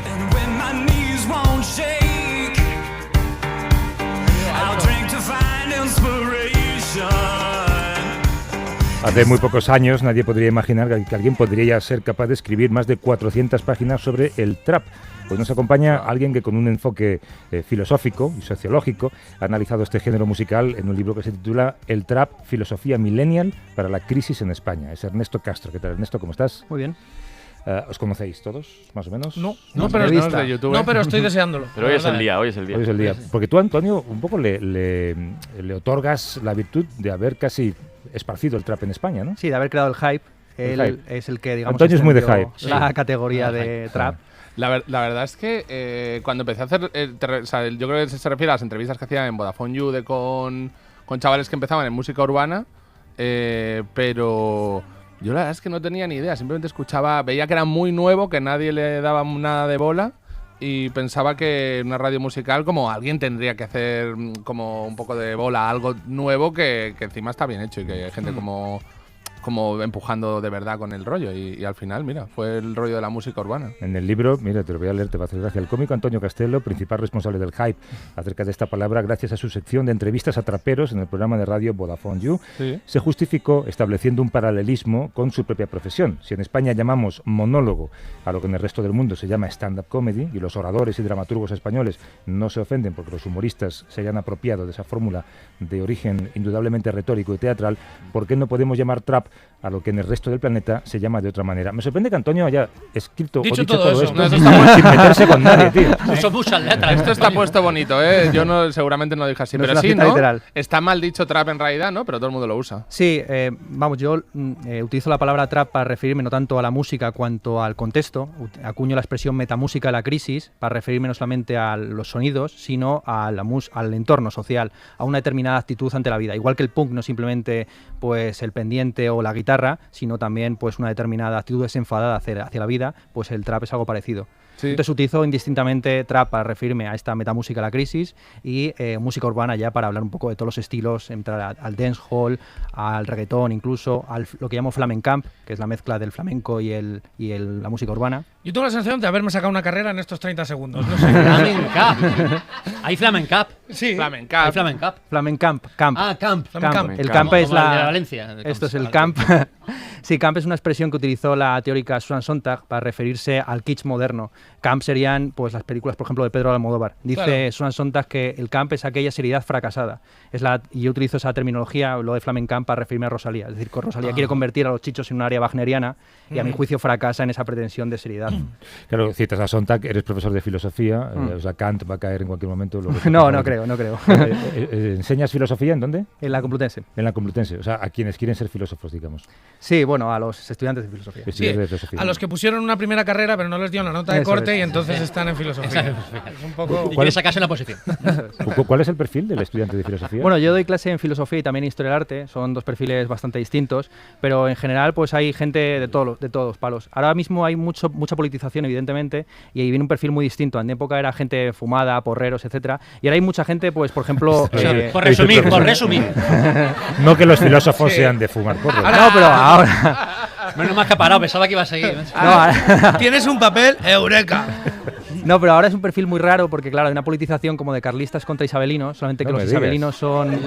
And when my knees won't shake, I'll drink to find inspiration. Hace muy pocos años nadie podría imaginar que alguien podría ser capaz de escribir más de 400 páginas sobre el trap. Pues nos acompaña alguien que con un enfoque filosófico y sociológico ha analizado este género musical en un libro que se titula El trap, filosofía millennial para la crisis en España. Es Ernesto Castro. ¿Qué tal, Ernesto? ¿Cómo estás? Muy bien. ¿Os conocéis todos, más o menos? No, pero no es de YouTube. No, pero estoy deseándolo. Pero hoy es el día. Hoy es el día. Porque tú, Antonio, un poco le otorgas la virtud de haber casi esparcido el trap en España, ¿no? Sí, de haber creado el hype. Él hype. es el que, digamos, Antonio es muy de hype. La categoría de trap. La verdad es que cuando empecé a hacer, yo creo que se refiere a las entrevistas que hacía en Vodafone You con chavales que empezaban en música urbana, pero yo la verdad es que no tenía ni idea, simplemente escuchaba, veía que era muy nuevo, que nadie le daba nada de bola y pensaba que en una radio musical como alguien tendría que hacer como un poco de bola, algo nuevo que encima está bien hecho y que hay gente como empujando de verdad con el rollo y al final, mira, fue el rollo de la música urbana. En el libro, mira, te lo voy a leer, te va a hacer gracia. El cómico Antonio Castelo, principal responsable del hype acerca de esta palabra, gracias a su sección de entrevistas a traperos en el programa de radio Vodafone You, se justificó estableciendo un paralelismo con su propia profesión. Si en España llamamos monólogo a lo que en el resto del mundo se llama stand-up comedy, y los oradores y dramaturgos españoles no se ofenden porque los humoristas se hayan apropiado de esa fórmula de origen indudablemente retórico y teatral, ¿por qué no podemos llamar trap a lo que en el resto del planeta se llama de otra manera? Me sorprende que Antonio haya escrito o dicho todo esto no, sin meterse con nadie, tío. Son muchas letras. Esto está puesto bonito, ¿eh? Yo seguramente no lo dije así, No pero es una sí, cita ¿no? literal. Está mal dicho trap en realidad, ¿no? Pero todo el mundo lo usa. Sí, vamos, yo utilizo la palabra trap para referirme no tanto a la música cuanto al contexto. Acuño la expresión metamúsica de la crisis para referirme no solamente a los sonidos, sino al entorno social, a una determinada actitud ante la vida. Igual que el punk no simplemente pues el pendiente o la guitarra, sino también pues una determinada actitud desenfadada hacia la vida, pues el trap es algo parecido. Sí. Entonces utilizo indistintamente trap para referirme a esta metamúsica de la crisis y música urbana ya para hablar un poco de todos los estilos, entrar al dancehall, al reggaetón, incluso a lo que llamo flamencamp, que es la mezcla del flamenco y la música urbana. Yo tengo la sensación de haberme sacado una carrera en estos 30 segundos. No sé. Flamencamp. ¿Hay flamencamp? Sí. Flamencamp. ¿Hay flamencamp? Flamencamp. Camp. Ah, camp. El camp es la... de Valencia. Esto es el camp. Sí, camp es una expresión que utilizó la teórica Susan Sontag para referirse al kitsch moderno. Camp serían pues las películas, por ejemplo, de Pedro Almodóvar. Dice Susan Sontag que el camp es aquella seriedad fracasada. Y yo utilizo esa terminología, lo de flamencamp, para referirme a Rosalía. Es decir, que Rosalía quiere convertir a los chichos en un área wagneriana y a mi juicio fracasa en esa pretensión de seriedad. Claro, citas a Sontag, eres profesor de filosofía, o sea, Kant va a caer en cualquier momento. No creo. ¿Enseñas filosofía en dónde? En la Complutense. En la Complutense, o sea, a quienes quieren ser filósofos, digamos. Sí, bueno, a los estudiantes de filosofía. A los que pusieron una primera carrera pero no les dieron la nota de corte y entonces están en filosofía. Es un poco... ¿Y quieres sacarse en la posición? ¿Cuál es el perfil del estudiante de filosofía? Bueno, yo doy clase en filosofía y también en historia del arte, son dos perfiles bastante distintos, pero en general pues hay gente de todos los palos. Ahora mismo hay mucha politización, evidentemente, y ahí viene un perfil muy distinto. En mi época era gente fumada, porreros, etcétera, y ahora hay mucha gente, pues por ejemplo... por resumir. No que los filósofos sean de fumar porros. No, pero ahora... Menos mal que ha parado, pensaba que iba a seguir. Tienes un papel, eureka. No, pero ahora es un perfil muy raro porque, claro, hay una politización como de carlistas contra isabelinos, solamente que los isabelinos son...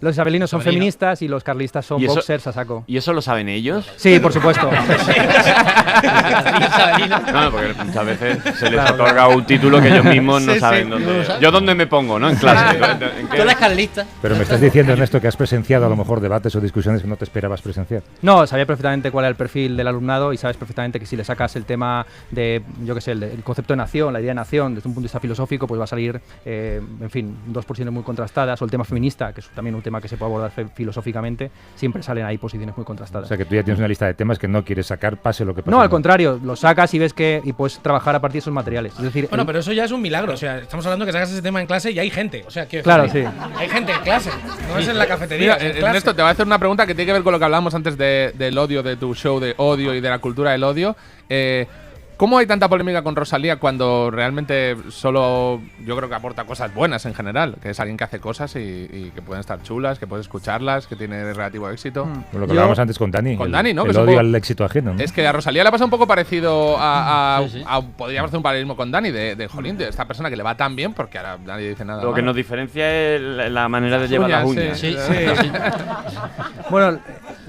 Los isabelinos son feministas y los carlistas son boxers a saco. ¿Y eso lo saben ellos? Sí, por supuesto. No, porque muchas veces se les otorga un título que ellos mismos no saben dónde. Yo dónde me pongo, ¿no? En clase. Tú eres carlista. Pero me estás diciendo, Ernesto, que has presenciado a lo mejor debates o discusiones que no te esperabas presenciar. No, sabía perfectamente cuál era el perfil del alumnado y sabes perfectamente que si le sacas el tema de, yo qué sé, el concepto de nación, la idea de nación, desde un punto de vista filosófico, pues va a salir, en fin, dos posiciones muy contrastadas, o el tema feminista, que es también un tema que se puede abordar filosóficamente, siempre salen ahí posiciones muy contrastadas. O sea que tú ya tienes una lista de temas que no quieres sacar, pase lo que pase. No, al contrario, los sacas y ves y puedes trabajar a partir de esos materiales. Es decir, bueno, pero eso ya es un milagro. O sea, estamos hablando que sacas ese tema en clase y hay gente. O sea, claro, sí. Hay gente en clase, no es en la cafetería. Mira, Ernesto, te voy a hacer una pregunta que tiene que ver con lo que hablábamos antes del odio, de tu show de odio y de la cultura del odio. ¿Cómo hay tanta polémica con Rosalía cuando realmente solo yo creo que aporta cosas buenas en general? Que es alguien que hace cosas y que pueden estar chulas, que puedes escucharlas, que tiene relativo éxito. Lo que hablábamos antes con Dani. Con Dani, ¿no? El odio al éxito ajeno, ¿no? Es que a Rosalía le pasa un poco parecido podríamos hacer un paralelismo con Dani, de jolín, de esta persona que le va tan bien porque ahora nadie dice nada. Lo que nos diferencia es la manera de llevar las uñas. Sí. Bueno,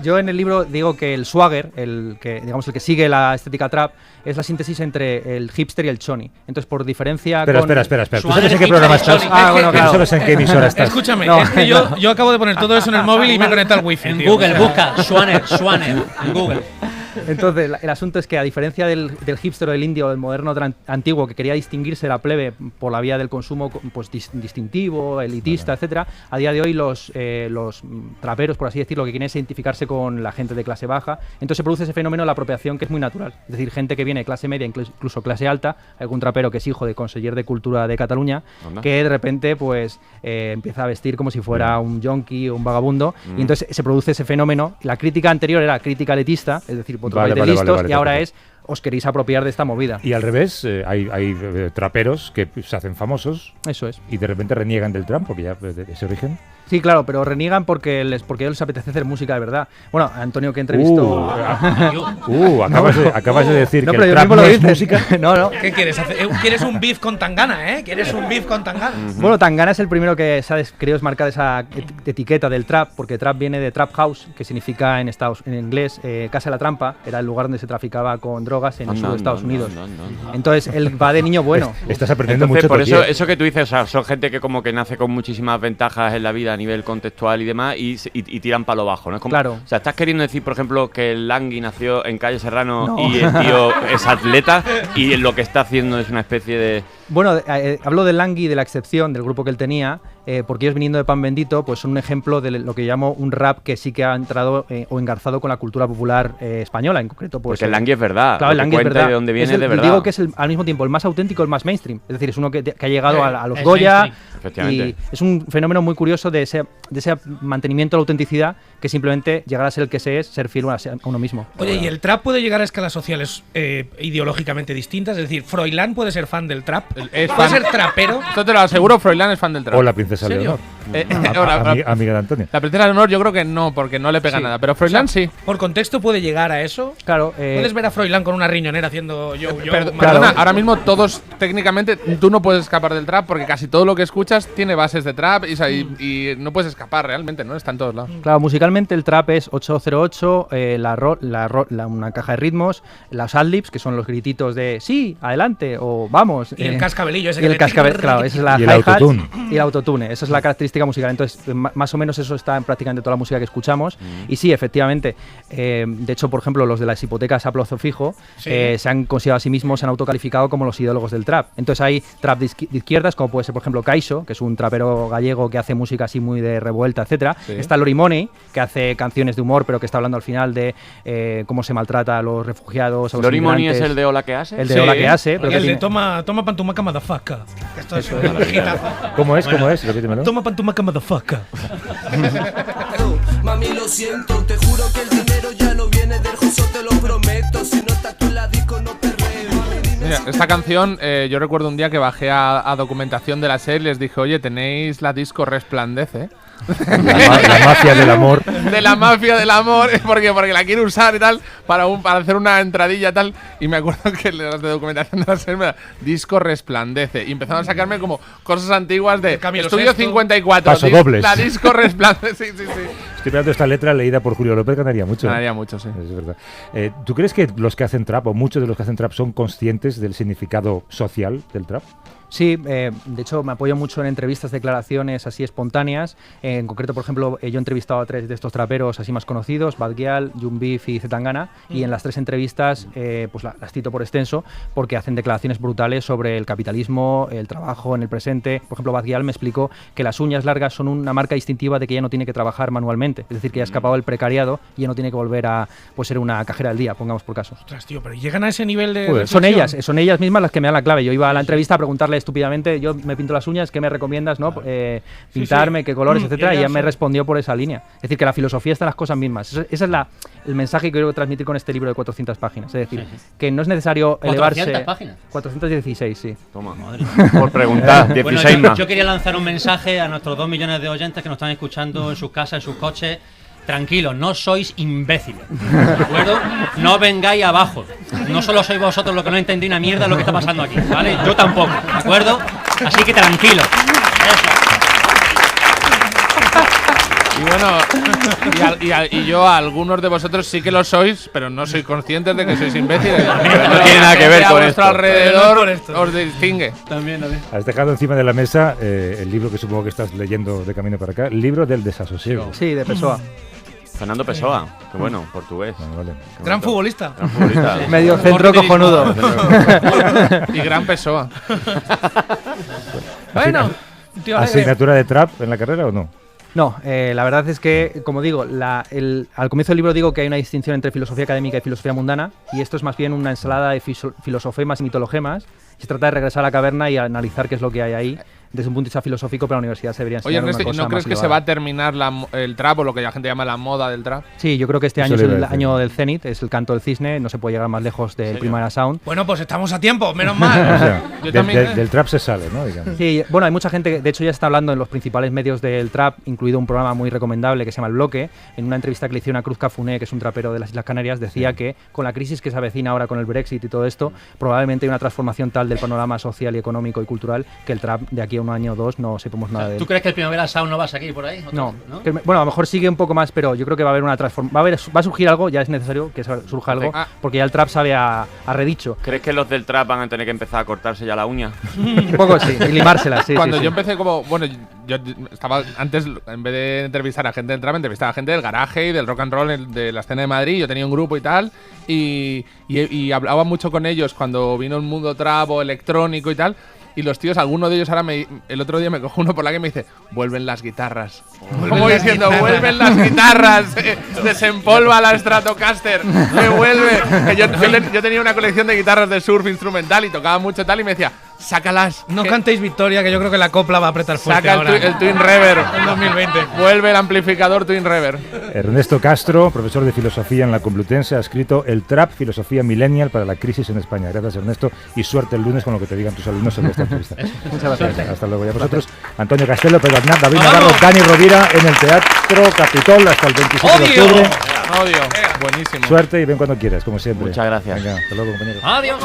yo en el libro digo que el swagger, el que sigue la estética trap, es la síntesis entre el hipster y el choni. Entonces, por diferencia Espera. ¿Tú sabes en qué programa estás? Bueno, claro. ¿Tú sabes en qué emisora estás? Escúchame, No. es que yo acabo de poner todo eso en el móvil y me he conectado al wifi. En tío. Google, busca Schwanner, en Google. Entonces, el asunto es que a diferencia del hipster o del indio o del moderno antiguo que quería distinguirse de la plebe por la vía del consumo pues, distintivo, elitista, etcétera, a día de hoy los traperos, por así decirlo, que quieren es identificarse con la gente de clase baja, entonces se produce ese fenómeno de la apropiación que es muy natural. Es decir, gente que viene de clase media, incluso clase alta, algún trapero que es hijo de conseller de cultura de Cataluña, que de repente pues empieza a vestir como si fuera un yonki o un vagabundo, y entonces se produce ese fenómeno. La crítica anterior era crítica elitista, es decir, vosotros vais de listos, y ahora es os queréis apropiar de esta movida. Y al revés, hay traperos que se hacen famosos. Eso es. Y de repente reniegan del trap, porque ya ese origen. Sí, claro, pero reniegan porque a ellos les apetece hacer música de verdad. Bueno, Antonio, que entrevistó... Acabas de decir no, que pero el yo trap mismo no lo es dices. música. No. ¿Qué quieres hacer? ¿Quieres un beef con Tangana, eh? ¿Quieres un beef con Tangana? Bueno, Tangana es el primero que se ha querido desmarcar esa etiqueta del trap, porque trap viene de trap house, que significa en inglés casa de la trampa, era el lugar donde se traficaba con drogas en el sur de Estados Unidos. Entonces, él va de niño bueno. Estás aprendiendo Entonces, mucho. por tío. eso que tú dices, o sea, son gente que como que nace con muchísimas ventajas en la vida a nivel contextual y demás y tiran para lo bajo, ¿no? Es como, Claro. O sea, estás queriendo decir, por ejemplo, que el Langui nació en Calle Serrano y el tío es atleta y lo que está haciendo es una especie de... Bueno, hablo del Langui, de la excepción del grupo que él tenía, porque ellos viniendo de Pan Bendito, pues son un ejemplo de lo que llamo un rap que sí que ha entrado o engarzado con la cultura popular española, en concreto. Pues, Porque el Langui es verdad. Claro, el Langui es verdad. De dónde viene es de verdad. Digo que es al mismo tiempo el más auténtico, el más mainstream. Es decir, es uno que ha llegado a los es Goya. Efectivamente. Y es un fenómeno muy curioso de ese mantenimiento de la autenticidad, que simplemente llegar a ser el que se es, ser fiel a uno mismo. Oye, ¿y el trap puede llegar a escalas sociales ideológicamente distintas? Es decir, ¿Froilán puede ser fan del trap? ¿Puede ser trapero? Esto te lo aseguro, Froilán es fan del trap. O la princesa ¿En serio? Leonor. Amiga de Antonio. La princesa Leonor yo creo que no, porque no le pega Sí. nada. Pero Froilán sí. ¿Por contexto puede llegar a eso? Claro. ¿Puedes ver a Froilán con una riñonera haciendo yo? Perdona, ahora mismo todos, técnicamente, tú no puedes escapar del trap porque casi todo lo que escuchas tiene bases de trap y no puedes escapar realmente, ¿no? Está en todos lados. Claro, musicalmente el trap es 808, una caja de ritmos, las adlibs, que son los grititos de sí, adelante o vamos. Y el cascabelillo ese y el cascabel, claro, esa es la Y el hi-hat autotune. y el autotune, esa es la característica musical. Entonces, más o menos eso está en prácticamente toda la música que escuchamos. Y sí, efectivamente, de hecho, por ejemplo, los de las hipotecas a plazo fijo se han considerado a sí mismos, se han autocalificado como los ideólogos del trap. Entonces hay trap de izquierdas, como puede ser, por ejemplo, Kaixo, que es un trapero gallego que hace música así muy de revuelta, etcétera. Sí. Está Lori Money, que hace canciones de humor, pero que está hablando al final de cómo se maltrata a los refugiados, a los ¿Lori Money es inmigrantes. el de Hola que hace? El de Hola que hace, pero Y que el de tiene- toma pantumaca motherfucker. Esto es una hijita. ¿Cómo es? Repítemelo. Toma pantumaca motherfucker. Mami, lo siento, te juro que el dinero ya no viene del justo, te lo prometo. Si no estás tú en la disco, no perreo. Mami, dime Mira, esta canción, yo recuerdo un día que bajé a documentación de la serie y les dije, oye, tenéis la disco Resplandece. La mafia del amor. De la mafia del amor, porque la quiero usar y tal, para hacer una entradilla y tal. Y me acuerdo que las de documentación de la serie me da, disco Resplandece. Y empezaron a sacarme como cosas antiguas de Camilo Estudio Sesto. 54. Pasodobles. La disco Resplandece, sí. Estoy mirando esta letra leída por Julio López, ganaría mucho. Ganaría mucho, sí. Es verdad. ¿Tú crees que los que hacen trap, o muchos de los que hacen trap, son conscientes del significado social del trap? Sí, de hecho me apoyo mucho en entrevistas, declaraciones así espontáneas. En concreto, por ejemplo, yo he entrevistado a 3 de estos traperos así más conocidos, Bad Gyal, Young Beef y Zetangana, y en las 3 entrevistas pues las cito por extenso porque hacen declaraciones brutales sobre el capitalismo, el trabajo en el presente. Por ejemplo, Bad Gyal me explicó que las uñas largas son una marca distintiva de que ella no tiene que trabajar manualmente, es decir, que ya ha escapado del precariado y ya no tiene que volver a ser una cajera del día, pongamos por caso. Ostras, tío, pero llegan a ese nivel de. Joder, Son reflexión? ellas mismas las que me dan la clave. Yo iba a la entrevista a preguntarles estúpidamente, yo me pinto las uñas, ¿qué me recomiendas, no? Pintarme, qué colores, etcétera, y ella me respondió por esa línea. Es decir, que la filosofía está en las cosas mismas. Ese es el mensaje que quiero transmitir con este libro de 400 páginas. Es decir, que no es necesario elevarse... 400 páginas. 416, sí. Toma. Madre. Por preguntar, 16 Bueno, más. yo quería lanzar un mensaje a nuestros 2 millones de oyentes que nos están escuchando en sus casas, en sus coches. Tranquilos, no sois imbéciles, ¿de acuerdo? No vengáis abajo. No solo sois vosotros los que no entendéis una mierda de lo que está pasando aquí, ¿vale? Yo tampoco, ¿de acuerdo? Así que tranquilos. Y bueno, y yo a algunos de vosotros sí que lo sois, pero no sois conscientes de que sois imbéciles. No tiene nada que ver a con vuestro esto. alrededor os distingue. También. Has dejado encima de la mesa el libro que supongo que estás leyendo de camino para acá, el libro del desasosiego. Sí, de Pessoa. Fernando Pessoa, que bueno, portugués. Bueno, vale. Gran futbolista. Gran futbolista. Medio centro cojonudo. Y gran Pessoa. Bueno, tío alegre. ¿Asignatura de trap en la carrera o no? No, la verdad es que, como digo, al comienzo del libro digo que hay una distinción entre filosofía académica y filosofía mundana, y esto es más bien una ensalada de filosofemas y mitologemas. Se trata de regresar a la caverna y analizar qué es lo que hay ahí desde un punto de vista filosófico, pero la universidad se debería Oye, enseñar Ernesto, una cosa ¿no crees más que se elevada. va a terminar el trap o lo que la gente llama la moda del trap? Sí, yo creo que este Eso año es le iba a el decir. año del cenit, es el canto del cisne, no se puede llegar más lejos del Primavera Sound. Bueno, pues estamos a tiempo, menos O mal. sea, Yo también, del trap se sale, ¿no? Digamos. Sí, bueno, hay mucha gente que de hecho ya está hablando en los principales medios del trap, incluido un programa muy recomendable que se llama El Bloque. En una entrevista que le hicieron a Cruz Cafuné, que es un trapero de las Islas Canarias, decía que con la crisis que se avecina ahora con el Brexit y todo esto, probablemente hay una transformación tal del panorama social y económico y cultural que el trap de aquí a un año o dos no sepamos nada de él. ¿Tú crees que el Primavera Sound no va a seguir por ahí? No, bueno, a lo mejor sigue un poco más, pero yo creo que va a haber una transformación. Va a surgir algo, ya es necesario que surja algo, Ah. porque ya el trap sabe a redicho. ¿Crees que los del trap van a tener que empezar a cortarse ya la uña? Un poco sí, y limárselas, sí. Cuando sí, yo sí. empecé como, bueno, yo estaba antes, en vez de entrevistar a gente del trap, entrevistaba a gente del garaje y del rock and roll de la escena de Madrid. Yo tenía un grupo y tal, y hablaba mucho con ellos cuando vino el mundo trap o electrónico y tal. Y los tíos, alguno de ellos ahora el otro día me cojo uno por la que me dice, vuelven las guitarras. Como diciendo, vuelven las guitarras, desempolva la Stratocaster, me vuelve. Que yo tenía una colección de guitarras de surf instrumental y tocaba mucho tal y me decía, sácalas. No que cantéis victoria, que yo creo que la copla va a apretar fuerte saca ahora. el Twin Reverb. En 2020. Vuelve el amplificador Twin Reverb. Ernesto Castro, profesor de filosofía en la Complutense, ha escrito El Trap, filosofía millennial para la crisis en España. Gracias, Ernesto, y suerte el lunes con lo que te digan tus alumnos sobre esta entrevista. Muchas gracias. Hasta luego. Y a vosotros, Antonio Castelo, Pedro Aznar, David Navarro, Dani Rovira en el Teatro Capitol hasta el 27 de octubre. Odio. Buenísimo. Suerte y ven cuando quieras, como siempre. Muchas gracias. Venga, hasta luego, compañeros. Adiós.